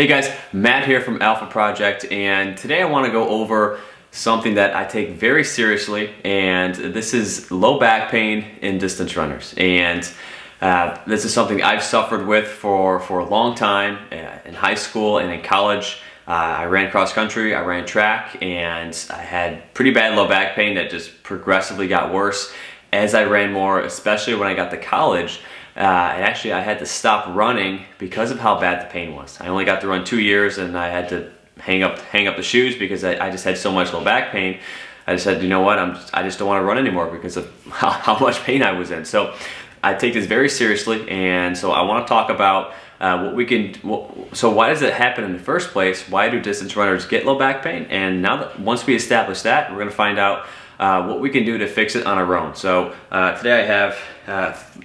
Hey guys, Matt here from Alpha Project, and today I want to go over something that I take very seriously, and this is low back pain in distance runners. And this is something I've suffered with for a long time in high school and in college. I ran cross country, I ran track, and I had pretty bad low back pain that just progressively got worse as I ran more, especially when I got to college. I had to stop running because of how bad the pain was. I only got to run 2 years, and I had to hang up the shoes because I just had so much low back pain. I just said, you know what, I just don't want to run anymore because of how much pain I was in. So I take this very seriously, and so I want to talk about what we can. So why does it happen in the first place? Why do distance runners get low back pain? And now that once we establish that, we're going to find out what we can do to fix it on our own. So today I have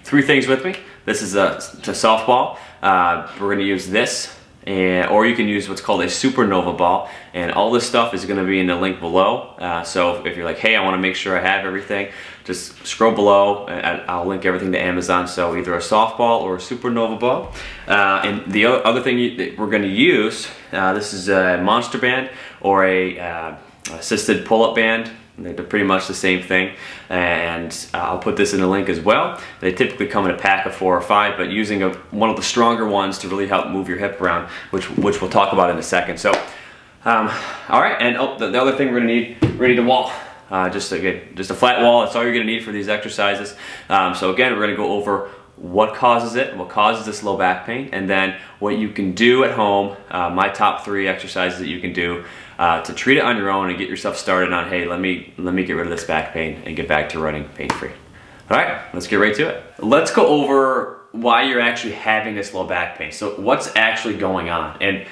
3 things with me. This is a softball. We're going to use this, or you can use what's called a Supernova ball. And all this stuff is going to be in the link below. So if you're like, hey, I want to make sure I have everything, just scroll below. I'll link everything to Amazon. So either a softball or a Supernova ball. And the other thing that we're going to use, this is a monster band or a assisted pull-up band. They're pretty much the same thing, and I'll put this in the link as well. They typically come in a pack of 4 or 5, but using one of the stronger ones to really help move your hip around, which we'll talk about in a second. So, all right, and the other thing we're gonna need a wall. Just a flat wall. That's all you're gonna need for these exercises. So again, we're gonna go over what causes it, what causes this low back pain, and then what you can do at home, my top 3 exercises that you can do to treat it on your own and get yourself started on, hey, let me get rid of this back pain and get back to running pain-free. All right, let's get right to it. Let's go over why you're actually having this low back pain. So what's actually going on? And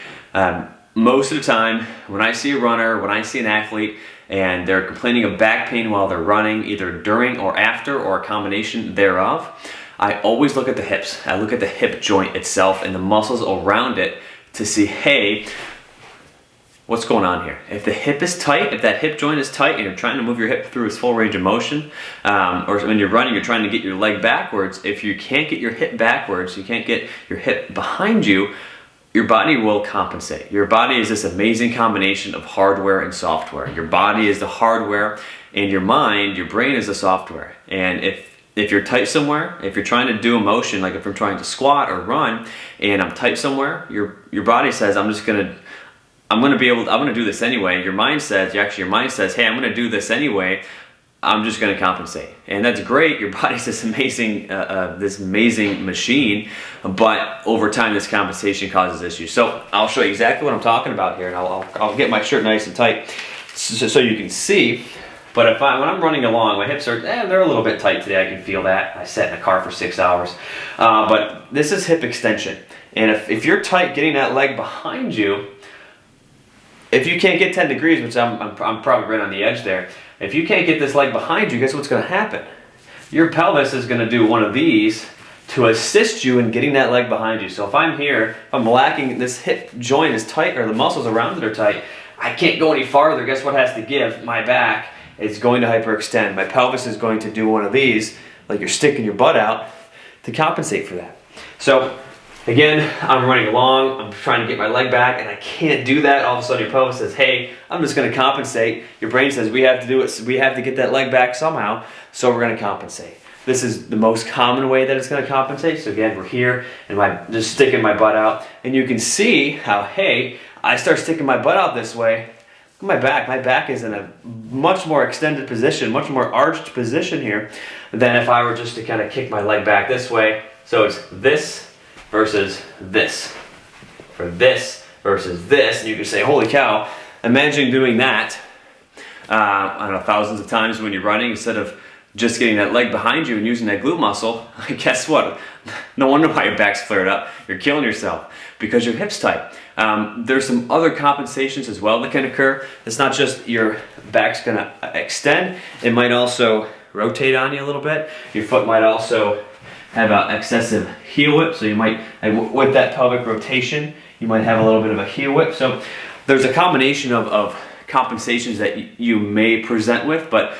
most of the time, when I see a runner, when I see an athlete, and they're complaining of back pain while they're running, either during or after, or a combination thereof, I always look at the hips. I look at the hip joint itself and the muscles around it to see, hey, what's going on here? If the hip is tight, if that hip joint is tight and you're trying to move your hip through its full range of motion, or when you're running, you're trying to get your leg backwards, if you can't get your hip backwards, you can't get your hip behind you, your body will compensate. Your body is this amazing combination of hardware and software. Your body is the hardware, and your mind, your brain is the software. And if you're tight somewhere, if you're trying to do a motion, like if I'm trying to squat or run, and I'm tight somewhere, your body says, I'm gonna do this anyway. Your mind says, hey, I'm gonna do this anyway. I'm just gonna compensate. And that's great. Your body's this amazing machine, but over time this compensation causes issues. So I'll show you exactly what I'm talking about here, and I'll get my shirt nice and tight so you can see. But when I'm running along, my hips are, they're a little bit tight today. I can feel that. I sat in a car for 6 hours. But this is hip extension. And if you're tight getting that leg behind you, if you can't get 10 degrees, which I'm probably right on the edge there, if you can't get this leg behind you, guess what's gonna happen? Your pelvis is gonna do one of these to assist you in getting that leg behind you. So if I'm here, if I'm lacking, this hip joint is tight, or the muscles around it are tight, I can't go any farther. Guess what has to give? My back is going to hyperextend. My pelvis is going to do one of these, like you're sticking your butt out, to compensate for that. So again, I'm running along, I'm trying to get my leg back, and I can't do that. All of a sudden your pelvis says, hey, I'm just gonna compensate. Your brain says, we have to do it, we have to get that leg back somehow, so we're gonna compensate. This is the most common way that it's gonna compensate. So again, we're here, and I'm just sticking my butt out, and you can see how, hey, I start sticking my butt out this way. Look at my back is in a much more extended position, much more arched position here than if I were just to kind of kick my leg back this way. So it's this versus this, or this versus this, and you can say, holy cow, imagine doing that, I don't know, thousands of times when you're running, instead of just getting that leg behind you and using that glute muscle. Guess what? No wonder why your back's flared up. You're killing yourself because your hip's tight. There's some other compensations as well that can occur. It's not just your back's gonna extend, it might also rotate on you a little bit. Your foot might also have an excessive heel whip, so you might, with that pelvic rotation, you might have a little bit of a heel whip. So there's a combination of compensations that you may present with, but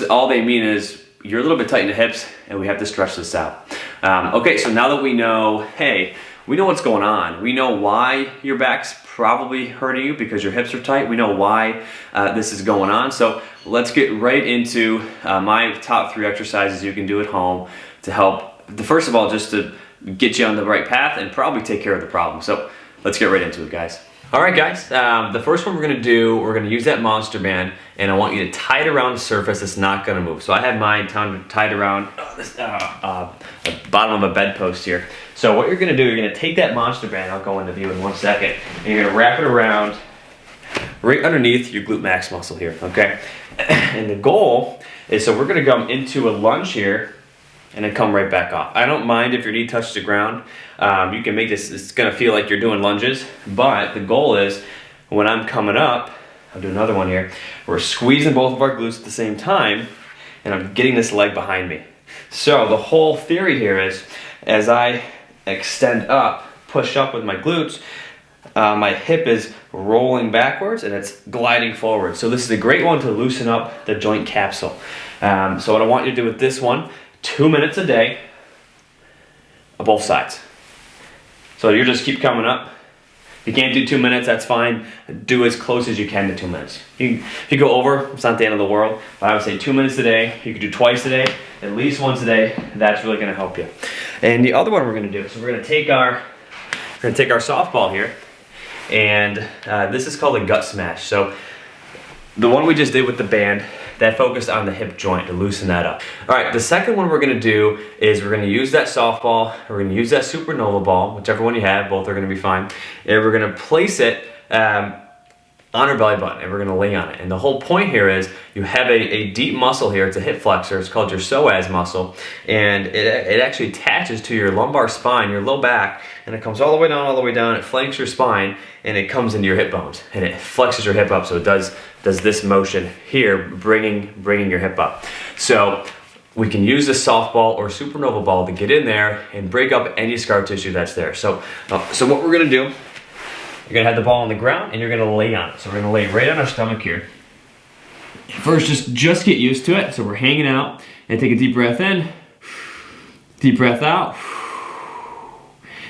all they mean is you're a little bit tight in the hips and we have to stretch this out. Okay, so now that we know, hey, we know what's going on. We know why your back's probably hurting you because your hips are tight. We know why this is going on. So let's get right into my top 3 exercises you can do at home to help, first of all, just to get you on the right path and probably take care of the problem. So let's get right into it, guys. All right, guys, the first one we're gonna use that monster band, and I want you to tie it around the surface that's not gonna move. So I have mine tied around the bottom of a bedpost here. So what you're gonna do, you're gonna take that monster band, I'll go into view in 1 second, and you're gonna wrap it around right underneath your glute max muscle here, okay? And the goal is, so we're gonna go into a lunge here, and then come right back off. I don't mind if your knee touches the ground. You can make this, it's gonna feel like you're doing lunges, but the goal is when I'm coming up, I'll do another one here, we're squeezing both of our glutes at the same time, and I'm getting this leg behind me. So the whole theory here is, as I extend up, push up with my glutes, my hip is rolling backwards and it's gliding forward. So this is a great one to loosen up the joint capsule. So what I want you to do with this one, 2 minutes a day, on both sides. So you just keep coming up. If you can't do 2 minutes, that's fine. Do as close as you can to 2 minutes. If you go over, it's not the end of the world. But I would say 2 minutes a day. You could do twice a day, at least once a day. That's really gonna help you. And the other one we're gonna do, so we're gonna take our softball here, and this is called a gut smash. So the one we just did with the band, that focused on the hip joint to loosen that up. All right, the second one we're gonna do is we're gonna use that softball, we're gonna use that Supernova ball, whichever one you have, both are gonna be fine, and we're gonna place it on our belly button, and we're gonna lay on it. And the whole point here is you have a deep muscle here, it's a hip flexor, it's called your psoas muscle, and it actually attaches to your lumbar spine, your low back, and it comes all the way down, it flanks your spine, and it comes into your hip bones, and it flexes your hip up, so it does this motion here, bringing your hip up. So we can use the softball or Supernova ball to get in there and break up any scar tissue that's there. So what we're gonna do, you're gonna have the ball on the ground and you're gonna lay on it. So we're gonna lay right on our stomach here. First, just get used to it. So we're hanging out, and take a deep breath in, deep breath out,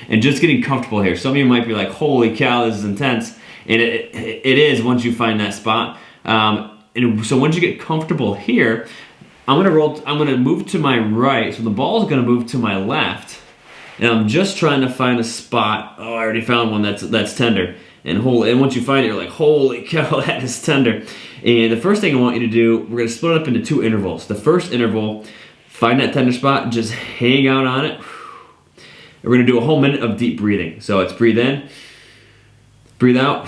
and just getting comfortable here. Some of you might be like, holy cow, this is intense. And it is once you find that spot. And so once you get comfortable here, I'm gonna move to my right, so the ball is gonna move to my left, and I'm just trying to find a spot. Oh, I already found one that's tender. And once you find it, you're like, holy cow, that is tender. And the first thing I want you to do, we're gonna split it up into 2 intervals. The first interval, find that tender spot, just hang out on it. We're gonna do a whole minute of deep breathing. So it's breathe in, breathe out,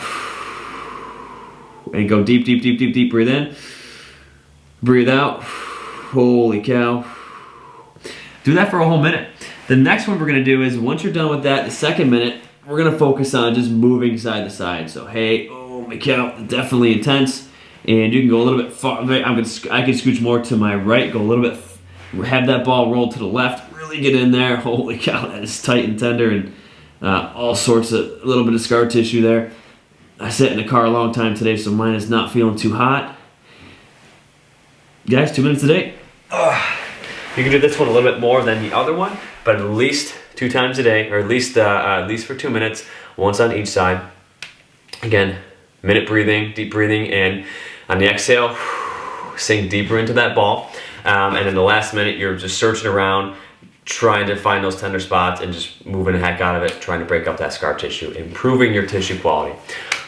and go deep, deep, deep, deep, deep. Breathe in, breathe out. Holy cow. Do that for a whole minute. The next one we're gonna do is, once you're done with that, the second minute, we're gonna focus on just moving side to side. So hey, oh my cow, definitely intense. And you can go a little bit far. I can scooch more to my right, go a little bit, have that ball roll to the left, really get in there. Holy cow, that is tight and tender, and all sorts of, a little bit of scar tissue there. I sat in the car a long time today, so mine is not feeling too hot. Guys, 2 minutes a day. You can do this one a little bit more than the other one, but at least 2 times a day, or at least for 2 minutes, once on each side. Again, minute breathing, deep breathing, and on the exhale, sink deeper into that ball. And in the last minute, you're just searching around, trying to find those tender spots and just moving the heck out of it, trying to break up that scar tissue, improving your tissue quality.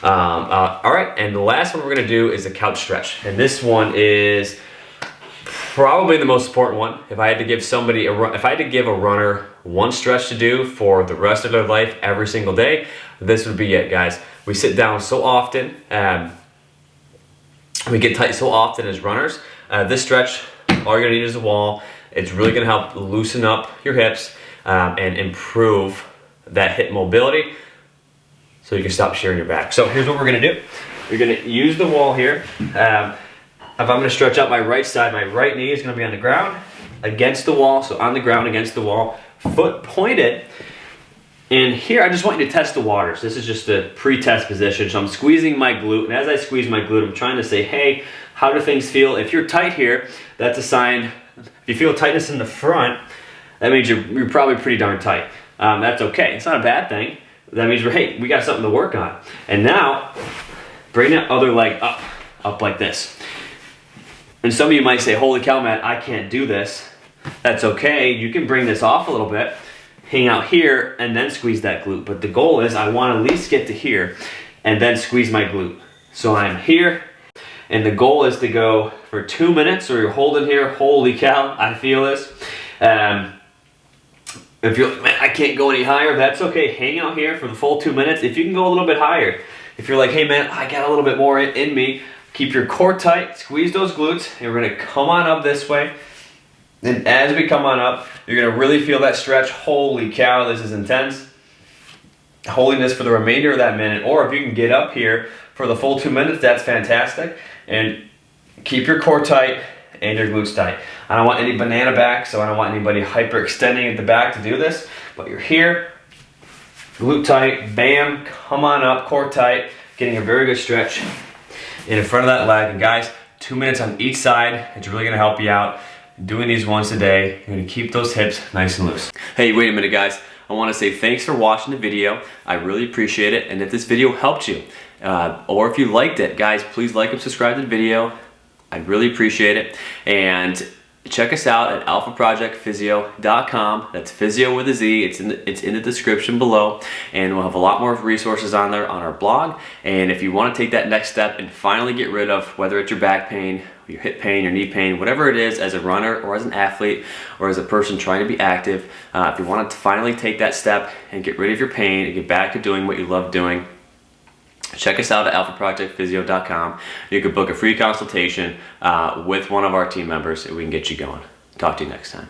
All right, and the last one we're gonna do is a couch stretch. And this one is probably the most important one. If I had to give a runner one stretch to do for the rest of their life every single day, this would be it, guys. We sit down so often, we get tight so often as runners. This stretch, all you're gonna need is a wall. It's really gonna help loosen up your hips and improve that hip mobility so you can stop shearing your back. So here's what we're gonna do. You're gonna use the wall here. If I'm gonna stretch out my right side, my right knee is gonna be on the ground against the wall, so on the ground against the wall, foot pointed. And here, I just want you to test the waters. This is just a pre-test position. So I'm squeezing my glute, and as I squeeze my glute, I'm trying to say, hey, how do things feel? If you're tight here, that's a sign. If you feel tightness in the front, that means you're probably pretty darn tight. that's okay. It's not a bad thing. That means, hey, we got something to work on. And now, bring that other leg up like this. And some of you might say, holy cow, Matt, I can't do this. That's okay. You can bring this off a little bit, hang out here, and then squeeze that glute. But the goal is I want to at least get to here and then squeeze my glute. So I'm here, and the goal is to go for 2 minutes, or you're holding here. Holy cow, I feel this. If you're like, man, I can't go any higher, that's okay. Hang out here for the full 2 minutes. If you can go a little bit higher, if you're like, hey man, I got a little bit more in me, keep your core tight, squeeze those glutes, and we're gonna come on up this way. And as we come on up, you're gonna really feel that stretch. Holy cow, this is intense. Holding for the remainder of that minute, or if you can get up here for the full 2 minutes, that's fantastic. And keep your core tight and your glutes tight. I don't want any banana back, so I don't want anybody hyperextending at the back to do this, but you're here, glute tight, bam, come on up, core tight, getting a very good stretch in front of that leg. And guys, 2 minutes on each side. It's really gonna help you out. Doing these once a day, you're gonna keep those hips nice and loose. Hey, wait a minute guys. I wanna say thanks for watching the video. I really appreciate it. And if this video helped you, or if you liked it, guys, please like and subscribe to the video. I'd really appreciate it. And check us out at alphaprojectphysio.com. That's Phyzio with a Z. It's in the description below. And we'll have a lot more resources on there on our blog. And if you want to take that next step and finally get rid of, whether it's your back pain, your hip pain, your knee pain, whatever it is, as a runner or as an athlete or as a person trying to be active, if you want to finally take that step and get rid of your pain and get back to doing what you love doing, check us out at alphaprojectphysio.com. You can book a free consultation with one of our team members and we can get you going. Talk to you next time.